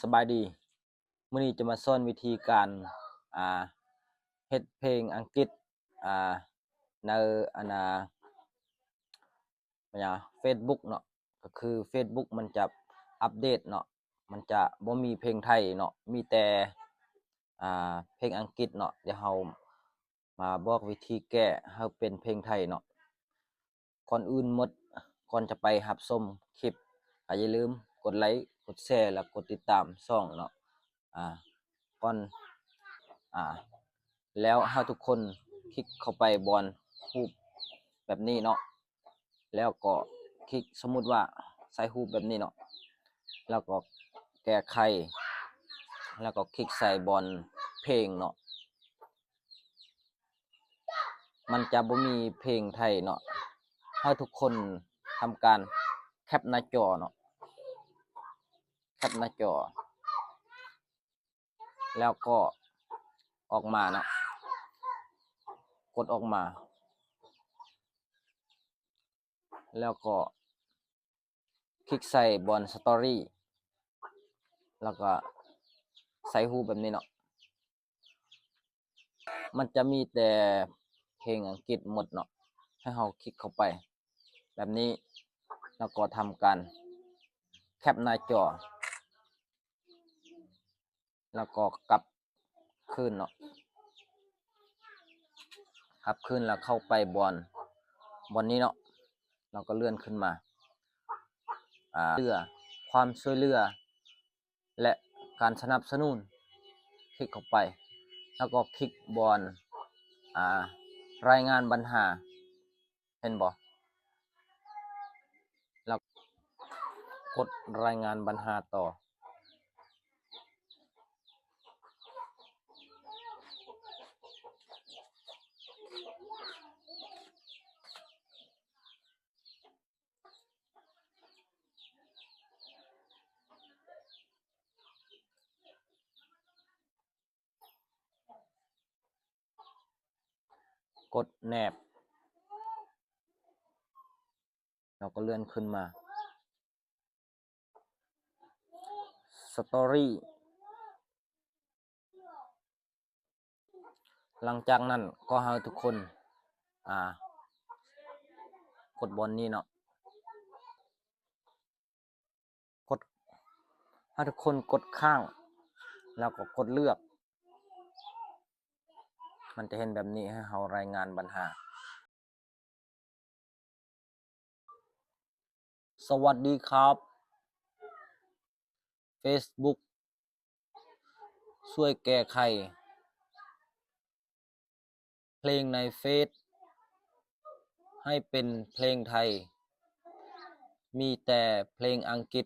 สบายดีมื้อนี้จะมาสอนวิธีการอ่าเฮ็ดเพลงอังกฤษอ่าในอันหยังเฟซบุ๊กเนาะก็คือเฟซบุ๊กมันจะอัปเดตเนาะมันจะบ่มีเพลงไทยเนาะมีแต่เพลงอังกฤษเนาะเดี๋ยวเรามาบอกวิธีแก้ให้เป็นเพลงไทยเนาะก่อนอื่นหมดก่อนจะไปรับชมคลิปก็อย่าลืมกดไลค์กดแชร์และกดติดตามช่องเนาะอ่าก่อน อ่าแล้วถ้าทุกคนคลิกเข้าไปบอนรูปแบบนี้เนาะแล้วก็คลิกสมมุติว่าใส่รูปแบบนี้เนาะแล้วก็แก้ไขแล้วก็คลิกใส่บอนเพลงเนาะมันจะบ่มีเพลงไทยเนาะให้ทุกคนทำการแคปหน้าจอเนาะแคปหน้าจอแล้วก็ออกมาเนาะกดออกมาแล้วก็คลิกใส่บอนสตอรี่แล้วก็ใส่รูปแบบนี้เนาะมันจะมีแต่เพลงอังกฤษหมดเนาะให้เราคลิกเข้าไปแบบนี้แล้วก็ทำการแคปหน้าจอแล้วก็กลับคืนเนาะกลับคืนแล้วเข้าไปบอนนี้เนาะเราก็เลื่อนขึ้นมาเพื่อความช่วยเหลือและการสนับสนุนคลิกเข้าไปแล้วก็คลิกบอนรายงานปัญหาเห็นบ่แล้วกดรายงานปัญหาต่อกดแนบเราก็เลื่อนขึ้นมาสตอรี่หลังจากนั้นก็ให้ทุกคนกดบนนี้เนาะกดให้ทุกคนกดข้างแล้วก็กดเลือกมันจะเห็นแบบนี้ให้เรารายงานปัญหาสวัสดีครับ Facebook ช่วยแก้ไขเพลงในเฟซให้เป็นเพลงไทยมีแต่เพลงอังกฤษ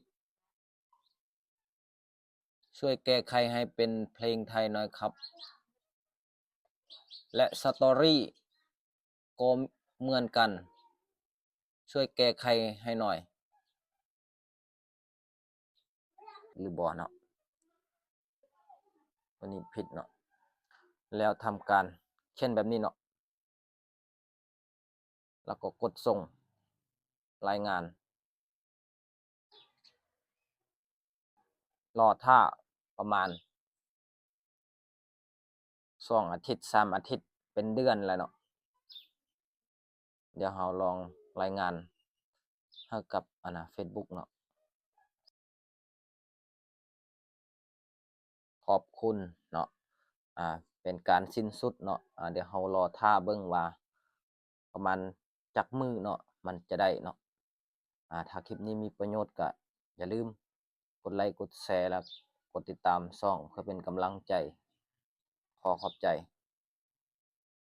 ช่วยแก้ไขให้เป็นเพลงไทยหน่อยครับและสตอรี่ก็เหมือนกันช่วยแก้ไขให้หน่อยหรือบ่เนาะวันนี้ผิดเนาะแล้วทำการเช่นแบบนี้เนาะแล้วก็กดส่งรายงานรอท่าประมาณ2 อาทิตย์3 อาทิตย์เป็นเดือนแล้วเนาะเดี๋ยวเราลองรายงานให้กับFacebook เนาะขอบคุณเนาะเป็นการสิ้นสุดเนาะเดี๋ยวเรารอท่าเบิ่งว่าประมาณจักมื้อเนาะมันจะได้เนาะถ้าคลิปนี้มีประโยชน์ก็อย่าลืมกดไลค์กดแชร์แล้วกดติดตามช่องเพื่อเป็นกำลังใจขอขอบใจ